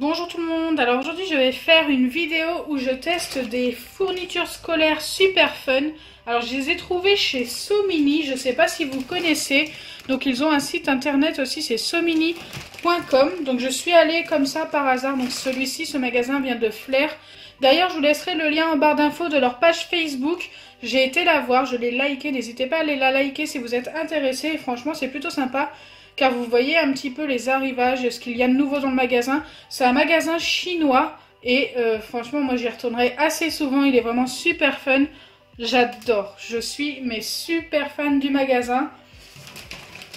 Bonjour tout le monde, alors aujourd'hui je vais faire une vidéo où je teste des fournitures scolaires super fun. Alors je les ai trouvées chez Somini, je ne sais pas si vous connaissez, donc ils ont un site internet aussi, c'est somini.com. Donc je suis allée comme ça par hasard, donc celui-ci, ce magasin vient de Flair. D'ailleurs je vous laisserai le lien en barre d'infos de leur page Facebook. J'ai été la voir, je l'ai liké, n'hésitez pas à aller la liker si vous êtes intéressés, franchement c'est plutôt sympa. Car vous voyez un petit peu les arrivages, ce qu'il y a de nouveau dans le magasin. C'est un magasin chinois et franchement moi j'y retournerai assez souvent, il est vraiment super fun. J'adore, je suis super fan du magasin.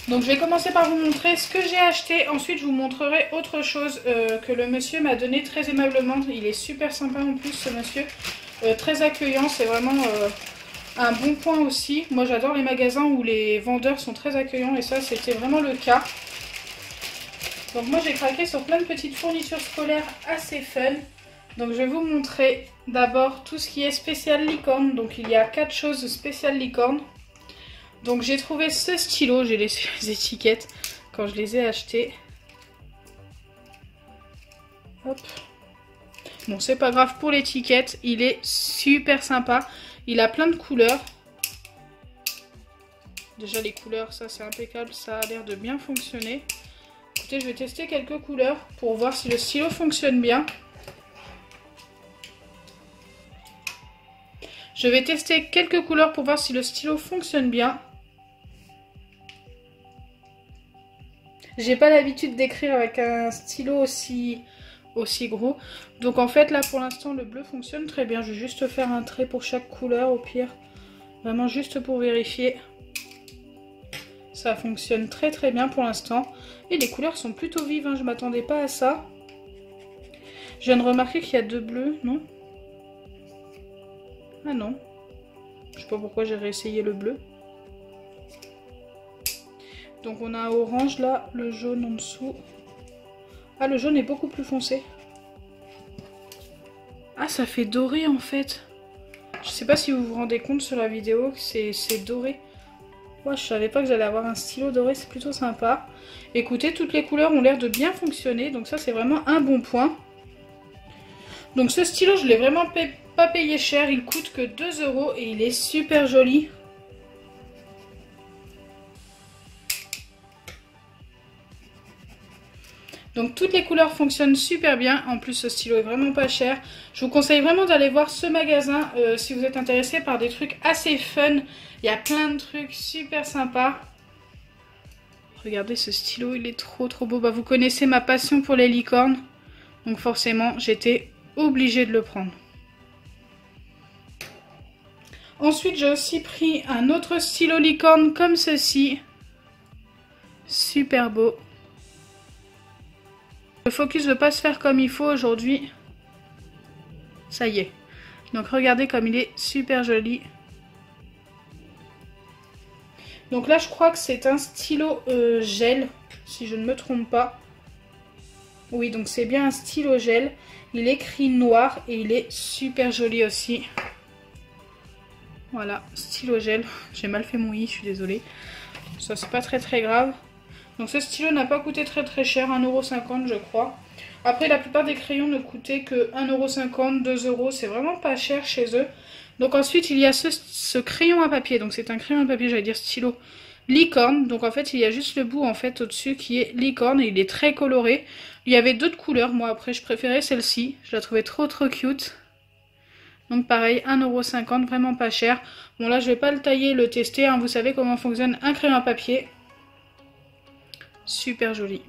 Donc je vais commencer par vous montrer ce que j'ai acheté, ensuite je vous montrerai autre chose que le monsieur m'a donné très aimablement. Il est super sympa en plus ce monsieur, très accueillant, c'est vraiment... un bon point aussi, moi j'adore les magasins où les vendeurs sont très accueillants et ça c'était vraiment le cas. Donc moi j'ai craqué sur plein de petites fournitures scolaires assez fun. Donc je vais vous montrer d'abord tout ce qui est spécial licorne. Donc il y a 4 choses spéciales licorne. Donc j'ai trouvé ce stylo, j'ai les étiquettes quand je les ai achetés. Hop. Bon c'est pas grave pour l'étiquette, il est super sympa. Il a plein de couleurs. Déjà les couleurs, ça c'est impeccable, ça a l'air de bien fonctionner. Écoutez, je vais tester quelques couleurs pour voir si le stylo fonctionne bien. Je vais tester quelques couleurs pour voir si le stylo fonctionne bien. J'ai pas l'habitude d'écrire avec un stylo aussi gros. Donc en fait là pour l'instant le bleu fonctionne très bien. Je vais juste faire un trait pour chaque couleur au pire. Vraiment juste pour vérifier. Ça fonctionne très bien pour l'instant. Et les couleurs sont plutôt vives, hein. Je m'attendais pas à ça. Je viens de remarquer qu'il y a 2 bleus, non? Ah non. Je sais pas pourquoi j'ai réessayé le bleu. Donc on a un orange là, le jaune en dessous. Ah, le jaune est beaucoup plus foncé. Ah, ça fait doré en fait. Je sais pas si vous vous rendez compte sur la vidéo que c'est doré. Moi, je savais pas que j'allais avoir un stylo doré, c'est plutôt sympa. Écoutez, toutes les couleurs ont l'air de bien fonctionner, donc ça c'est vraiment un bon point. Donc ce stylo, je l'ai vraiment pas payé cher, il coûte que 2 € et il est super joli. Donc toutes les couleurs fonctionnent super bien, en plus ce stylo est vraiment pas cher. Je vous conseille vraiment d'aller voir ce magasin si vous êtes intéressé par des trucs assez fun. Il y a plein de trucs super sympas. Regardez ce stylo, il est trop beau. Bah, vous connaissez ma passion pour les licornes, donc forcément j'étais obligée de le prendre. Ensuite j'ai aussi pris un autre stylo licorne comme ceci. Super beau. Le focus ne veut pas se faire comme il faut aujourd'hui. Ça y est. Donc regardez comme il est super joli. Donc là je crois que c'est un stylo gel, si je ne me trompe pas. Oui, donc c'est bien un stylo gel. Il est écrit noir et il est super joli aussi. Voilà, stylo gel. J'ai mal fait mon i, je suis désolée. Ça c'est pas très grave. Donc ce stylo n'a pas coûté très cher, 1,50 € je crois. Après la plupart des crayons ne coûtaient que 1,50 €, 2 €, c'est vraiment pas cher chez eux. Donc ensuite il y a ce crayon à papier, donc c'est un crayon à papier, j'allais dire stylo licorne. Donc en fait il y a juste le bout en fait au-dessus qui est licorne et il est très coloré. Il y avait d'autres couleurs, moi après je préférais celle-ci, je la trouvais trop cute. Donc pareil, 1,50 €, vraiment pas cher. Bon là je vais pas le tailler, le tester, hein. Vous savez comment fonctionne un crayon à papier. Super joli.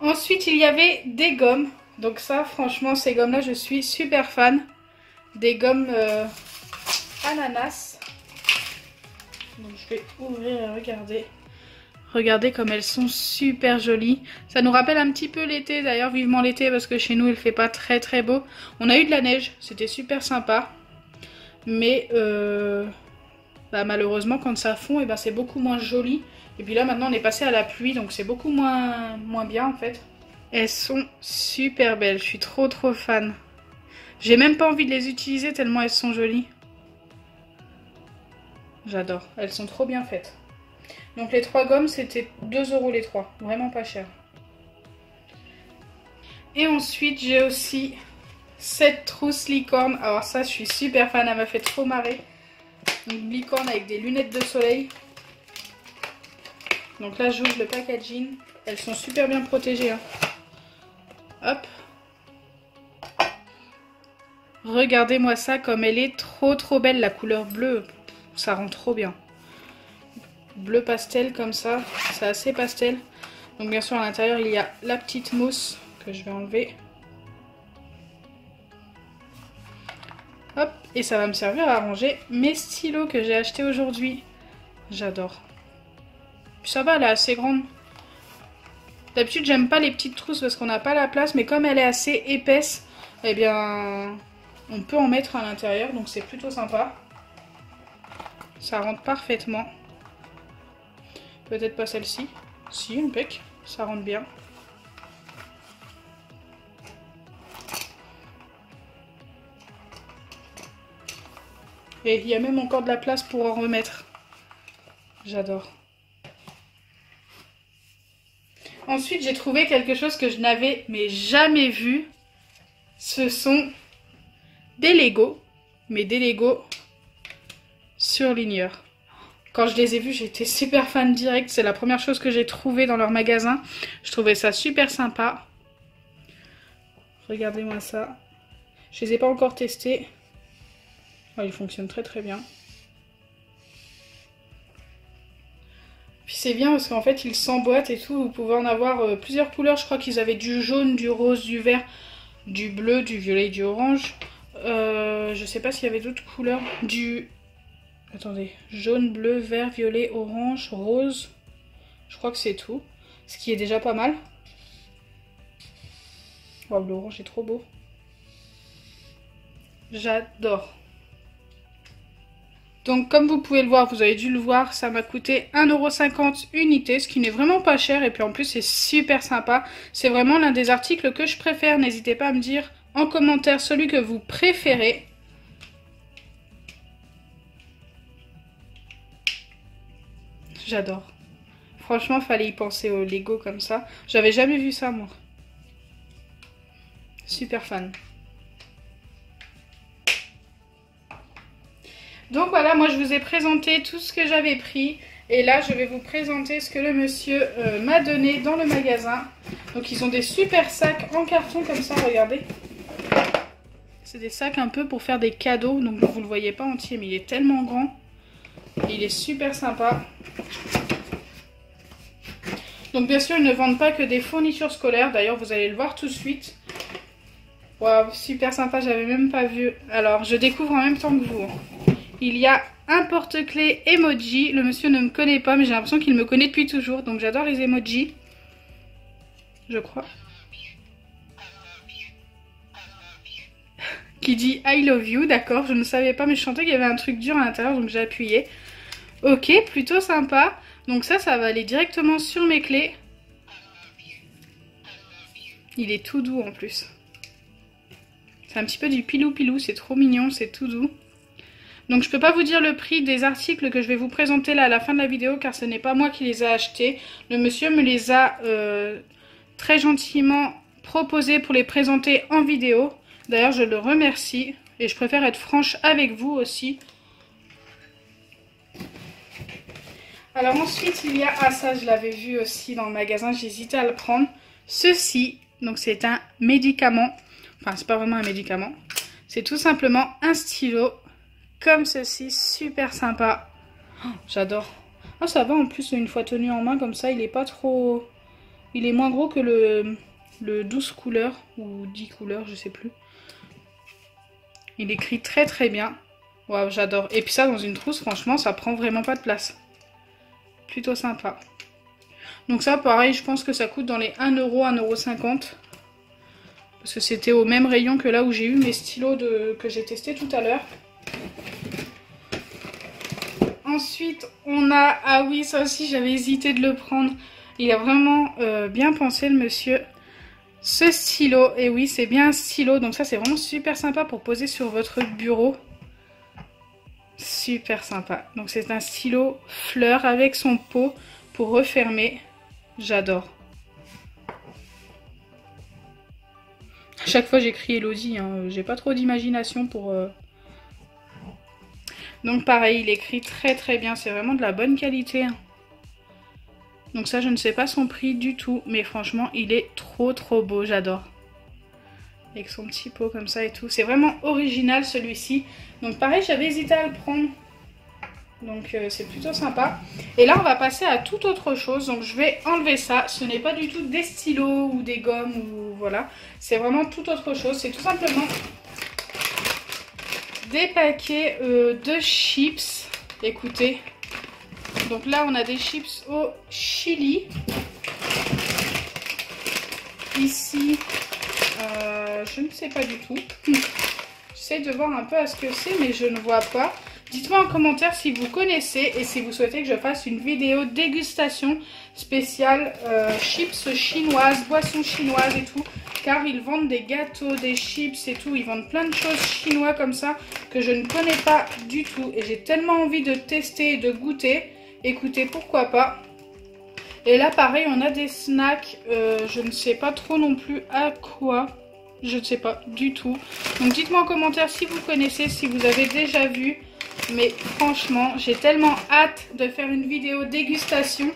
Ensuite, il y avait des gommes. Donc ça, franchement, ces gommes-là, je suis super fan. Des gommes ananas. Donc je vais ouvrir et regarder. Regardez comme elles sont super jolies. Ça nous rappelle un petit peu l'été, d'ailleurs, vivement l'été, parce que chez nous, il fait pas très beau. On a eu de la neige, c'était super sympa. Mais... bah, malheureusement quand ça fond, et bah, c'est beaucoup moins joli. Et puis là maintenant on est passé à la pluie, donc c'est beaucoup moins bien en fait. Elles sont super belles, je suis trop fan. J'ai même pas envie de les utiliser tellement elles sont jolies. J'adore, elles sont trop bien faites. Donc les 3 gommes, c'était 2 € les 3. Vraiment pas cher. Et ensuite, j'ai aussi cette trousse licorne. Alors ça, je suis super fan. Elle m'a fait trop marrer. Une licorne avec des lunettes de soleil. Donc là, j'ouvre le packaging. Elles sont super bien protégées. Hein. Hop. Regardez-moi ça comme elle est trop belle. La couleur bleue, ça rend trop bien. Bleu pastel comme ça. C'est assez pastel. Donc bien sûr, à l'intérieur, il y a la petite mousse que je vais enlever. Hop. Et ça va me servir à ranger mes stylos que j'ai achetés aujourd'hui. J'adore. Puis ça va, elle est assez grande. D'habitude, j'aime pas les petites trousses parce qu'on n'a pas la place. Mais comme elle est assez épaisse, eh bien, on peut en mettre à l'intérieur. Donc c'est plutôt sympa. Ça rentre parfaitement. Peut-être pas celle-ci. Si, impec. Ça rentre bien. Et il y a même encore de la place pour en remettre. J'adore. Ensuite, j'ai trouvé quelque chose que je n'avais mais jamais vu. Ce sont des Lego. Mais des Lego surligneurs. Quand je les ai vus, j'étais super fan direct. C'est la première chose que j'ai trouvée dans leur magasin. Je trouvais ça super sympa. Regardez-moi ça. Je les ai pas encore testés. Oh, ils fonctionnent très bien. Puis c'est bien parce qu'en fait ils s'emboîtent et tout. Vous pouvez en avoir plusieurs couleurs. Je crois qu'ils avaient du jaune, du rose, du vert, du bleu, du violet, du orange. Je sais pas s'il y avait d'autres couleurs. Attendez. Jaune, bleu, vert, violet, orange, rose. Je crois que c'est tout. Ce qui est déjà pas mal. Waouh, l'orange est trop beau. J'adore. Donc comme vous pouvez le voir, vous avez dû le voir, ça m'a coûté 1,50 € unité, ce qui n'est vraiment pas cher et puis en plus c'est super sympa. C'est vraiment l'un des articles que je préfère, n'hésitez pas à me dire en commentaire celui que vous préférez. J'adore. Franchement, fallait y penser au Lego comme ça. J'avais jamais vu ça moi. Super fan. Donc voilà, moi je vous ai présenté tout ce que j'avais pris. Et là, je vais vous présenter ce que le monsieur m'a donné dans le magasin. Donc ils ont des super sacs en carton comme ça, regardez. C'est des sacs un peu pour faire des cadeaux. Donc vous ne le voyez pas entier, mais il est tellement grand. Et il est super sympa. Donc bien sûr, ils ne vendent pas que des fournitures scolaires. D'ailleurs, vous allez le voir tout de suite. Waouh, super sympa, j'avais même pas vu. Alors, je découvre en même temps que vous. Il y a un porte-clés emoji. Le monsieur ne me connaît pas, mais j'ai l'impression qu'il me connaît depuis toujours. Donc j'adore les emojis. Je crois. Qui dit I love you, d'accord. Je ne savais pas, mais je sentais qu'il y avait un truc dur à l'intérieur, donc j'ai appuyé. Ok, plutôt sympa. Donc ça va aller directement sur mes clés. Il est tout doux en plus. C'est un petit peu du pilou-pilou, c'est trop mignon, c'est tout doux. Donc je peux pas vous dire le prix des articles que je vais vous présenter là à la fin de la vidéo car ce n'est pas moi qui les ai achetés. Le monsieur me les a très gentiment proposés pour les présenter en vidéo. D'ailleurs je le remercie et je préfère être franche avec vous aussi. Alors ensuite il y a, ah ça je l'avais vu aussi dans le magasin, j'hésitais à le prendre. Ceci, donc c'est un médicament, enfin c'est pas vraiment un médicament. C'est tout simplement un stylo. Comme ceci, super sympa. Oh, j'adore. Ah, ça va en plus, une fois tenu en main comme ça, il est pas trop... Il est moins gros que le 12 couleurs ou 10 couleurs, je sais plus. Il écrit très bien. Waouh, j'adore. Et puis ça, dans une trousse, franchement, ça prend vraiment pas de place. Plutôt sympa. Donc ça, pareil, je pense que ça coûte dans les 1 €, 1,50 €. Parce que c'était au même rayon que là où j'ai eu mes stylos que j'ai testé tout à l'heure. Ensuite, on a... Ah oui, ça aussi, j'avais hésité de le prendre. Il a vraiment bien pensé, le monsieur. Ce stylo. Et oui, c'est bien un stylo. Donc ça, c'est vraiment super sympa pour poser sur votre bureau. Super sympa. Donc c'est un stylo fleur avec son pot pour refermer. J'adore. À chaque fois j'écris Elodie, hein. J'ai pas trop d'imagination pour... Donc pareil, il écrit très très bien. C'est vraiment de la bonne qualité. Donc ça, je ne sais pas son prix du tout. Mais franchement, il est trop trop beau. J'adore. Avec son petit pot comme ça et tout. C'est vraiment original celui-ci. Donc pareil, j'avais hésité à le prendre. Donc c'est plutôt sympa. Et là, on va passer à toute autre chose. Donc je vais enlever ça. Ce n'est pas du tout des stylos ou des gommes ou voilà. C'est vraiment tout autre chose. C'est tout simplement des paquets de chips. Écoutez. Donc là, on a des chips au chili. Ici, je ne sais pas du tout. J'essaie de voir un peu à ce que c'est, mais je ne vois pas. Dites-moi en commentaire si vous connaissez et si vous souhaitez que je fasse une vidéo dégustation spéciale chips chinoises, boissons chinoises et tout. Car ils vendent des gâteaux, des chips et tout. Ils vendent plein de choses chinoises comme ça que je ne connais pas du tout. Et j'ai tellement envie de tester et de goûter. Écoutez, pourquoi pas. Et là, pareil, on a des snacks. Je ne sais pas trop non plus à quoi. Je ne sais pas du tout. Donc dites-moi en commentaire si vous connaissez, si vous avez déjà vu. Mais franchement, j'ai tellement hâte de faire une vidéo dégustation.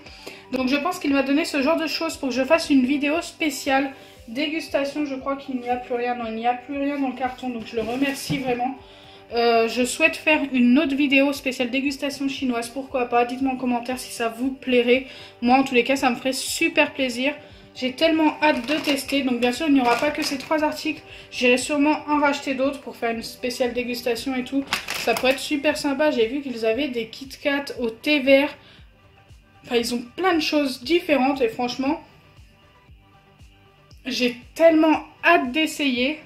Donc je pense qu'il m'a donné ce genre de choses pour que je fasse une vidéo spéciale dégustation. Je crois qu'il n'y a plus rien. Non, il n'y a plus rien dans le carton. Donc je le remercie vraiment. Je souhaite faire une autre vidéo spéciale dégustation chinoise. Pourquoi pas? Dites-moi en commentaire si ça vous plairait. Moi, en tous les cas, ça me ferait super plaisir. J'ai tellement hâte de tester. Donc bien sûr, il n'y aura pas que ces 3 articles. J'irai sûrement en racheter d'autres pour faire une spéciale dégustation et tout. Ça pourrait être super sympa. J'ai vu qu'ils avaient des Kit Kat au thé vert. Enfin, ils ont plein de choses différentes. Et franchement, j'ai tellement hâte d'essayer.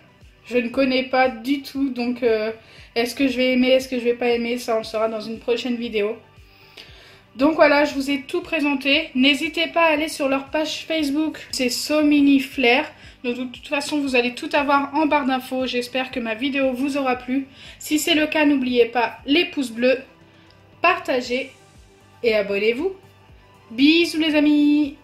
Je ne connais pas du tout. Donc, est-ce que je vais aimer, est-ce que je vais pas aimer? Ça, on le saura dans une prochaine vidéo. Donc voilà, je vous ai tout présenté. N'hésitez pas à aller sur leur page Facebook. C'est SoMini Flair. Donc de toute façon, vous allez tout avoir en barre d'infos. J'espère que ma vidéo vous aura plu. Si c'est le cas, n'oubliez pas les pouces bleus, partagez et abonnez-vous. Bisous les amis!